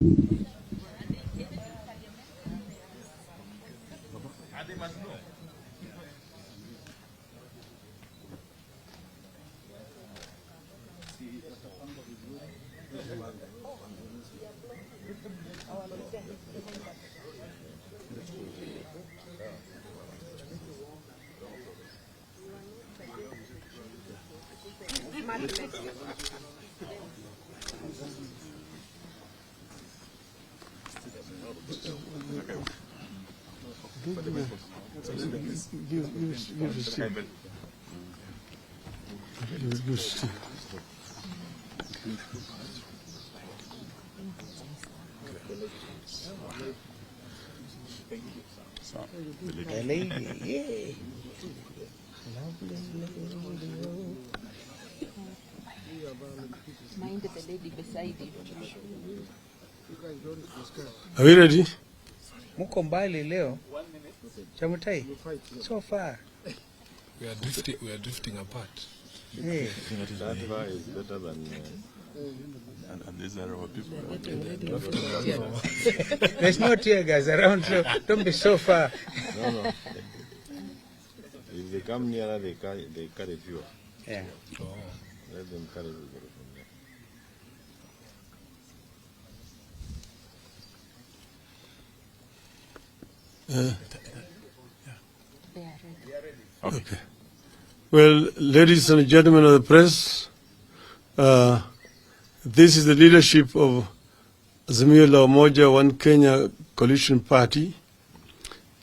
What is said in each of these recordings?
The lady, yeah. Mind the lady beside you. Are we ready? Muko mbali leo. Chamutai. So far. We are drifting apart. Yeah. That far is better than and these are our people. There's no tear gas around, so don't be so far. No. If they come nearer, they carry fewer. Yeah. Oh. Let them carry from there. Okay. Well, ladies and gentlemen of the press, this is the leadership of Azimio la Umoja One Kenya Coalition Party,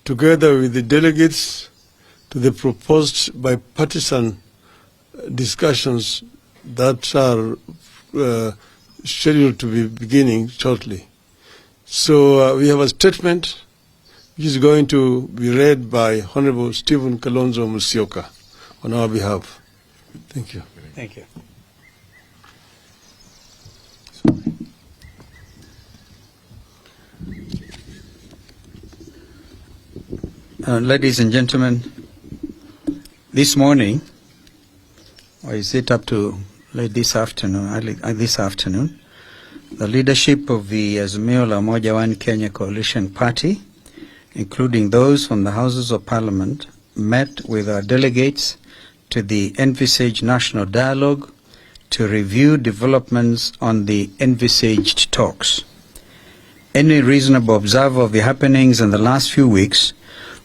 together with the delegates to the proposed bipartisan discussions that are scheduled to be beginning shortly. So we have a statement which is going to be read by Honorable Stephen Kalonzo Musyoka on our behalf. Thank you. Thank you. Ladies and gentlemen, this morning, or is it up to late this afternoon, the leadership of the Azimio la Umoja One Kenya Coalition Party, including those from the Houses of Parliament, met with our delegates to the envisaged national dialogue to review developments on the envisaged talks. Any reasonable observer of the happenings in the last few weeks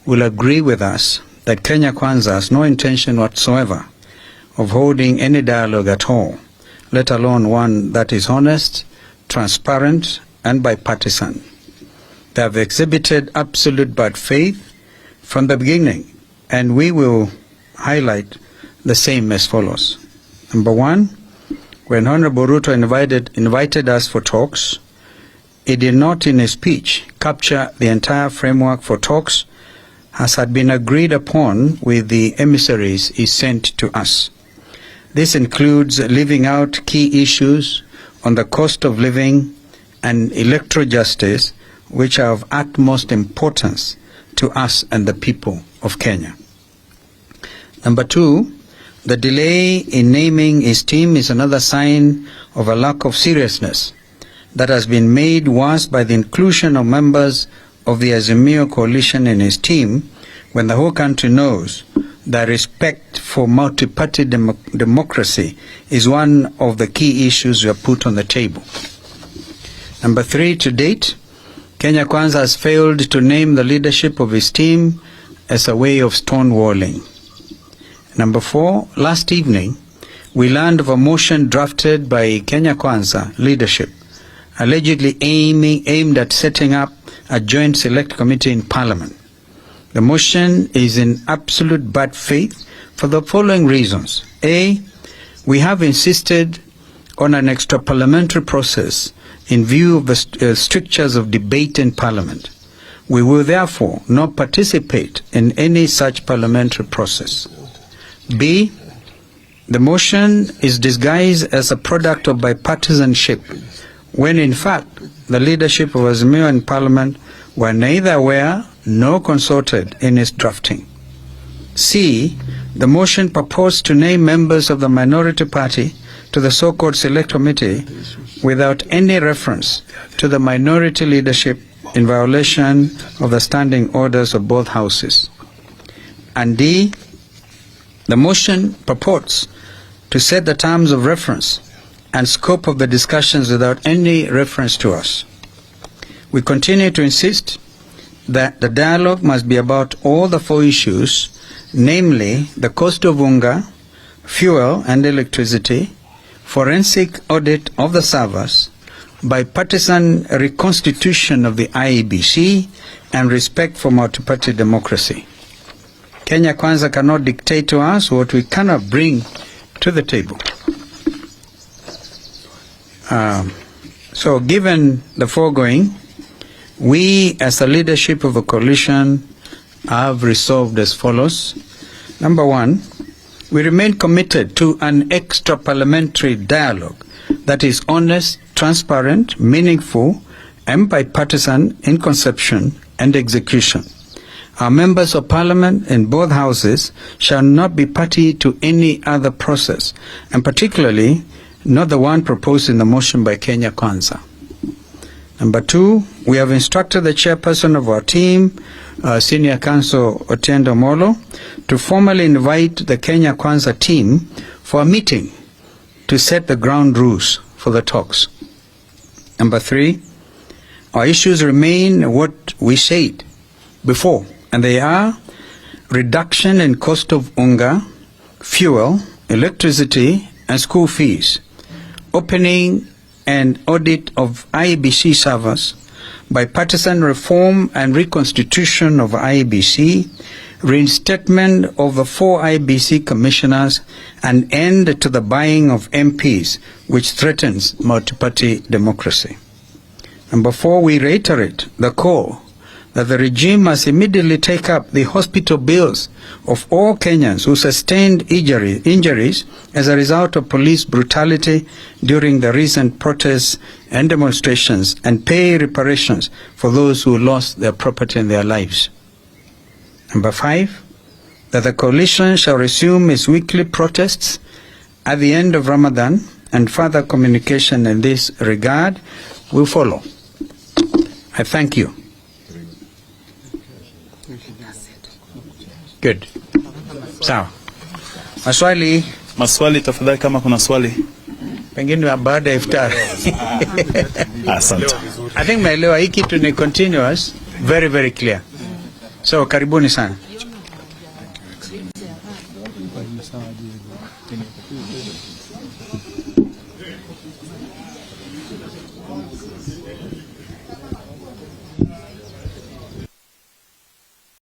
will agree with us that Kenya Kwanza has no intention whatsoever of holding any dialogue at all, let alone one that is honest, transparent, and bipartisan. They have exhibited absolute bad faith from the beginning, and we will highlight the same as follows. Number one, when Honorable Ruto invited us for talks, he did not in his speech capture the entire framework for talks as had been agreed upon with the emissaries he sent to us. This includes leaving out key issues on the cost of living and electoral justice, which are of utmost importance to us and the people of Kenya. Number two, the delay in naming his team is another sign of a lack of seriousness that has been made worse by the inclusion of members of the Azimio coalition in his team, when the whole country knows that respect for multi-party democracy is one of the key issues we have put on the table. Number three, to date, Kenya Kwanza has failed to name the leadership of his team as a way of stonewalling. Number four, last evening, we learned of a motion drafted by Kenya Kwanza leadership, allegedly aimed at setting up a joint select committee in Parliament. The motion is in absolute bad faith for the following reasons. A, we have insisted on an extra-parliamentary process in view of the strictures of debate in Parliament. We will therefore not participate in any such parliamentary process. B, the motion is disguised as a product of bipartisanship, when in fact the leadership of Azimio in Parliament were neither aware nor consulted in its drafting. C, the motion proposed to name members of the minority party to the so-called Select Committee without any reference to the minority leadership in violation of the standing orders of both houses. And D, the motion purports to set the terms of reference and scope of the discussions without any reference to us. We continue to insist that the dialogue must be about all the 4 issues, namely the cost of unga, fuel and electricity, forensic audit of the servers, bipartisan reconstitution of the IEBC, and respect for multi-party democracy. Kenya Kwanza cannot dictate to us what we cannot bring to the table. So given the foregoing, we as the leadership of the coalition have resolved as follows. Number 1, we remain committed to an extra-parliamentary dialogue that is honest, transparent, meaningful, and bipartisan in conception and execution. Our members of parliament in both houses shall not be party to any other process, and particularly not the one proposed in the motion by Kenya Kwanza. Number 2, we have instructed the chairperson of our team, Senior Counsel Otiendo Molo, to formally invite the Kenya Kwanza team for a meeting to set the ground rules for the talks. Number 3, our issues remain what we said before, and they are reduction in cost of unga, fuel, electricity, and school fees, opening and audit of IEBC servers, bipartisan reform and reconstitution of IEBC, reinstatement of the 4 IEBC commissioners, and end to the buying of MPs, which threatens multi-party democracy. Number 4, we reiterate the call that the regime must immediately take up the hospital bills of all Kenyans who sustained injuries as a result of police brutality during the recent protests and demonstrations, and pay reparations for those who lost their property and their lives. Number 5, that the coalition shall resume its weekly protests at the end of Ramadan, and further communication in this regard will follow. I thank you. Good. Sawa. Maswali tafadhali, kama kuna swali. Pengine baada ya iftar. Asante. I think maelewa hii kitu ni continuous, very very clear. So karibuni sana.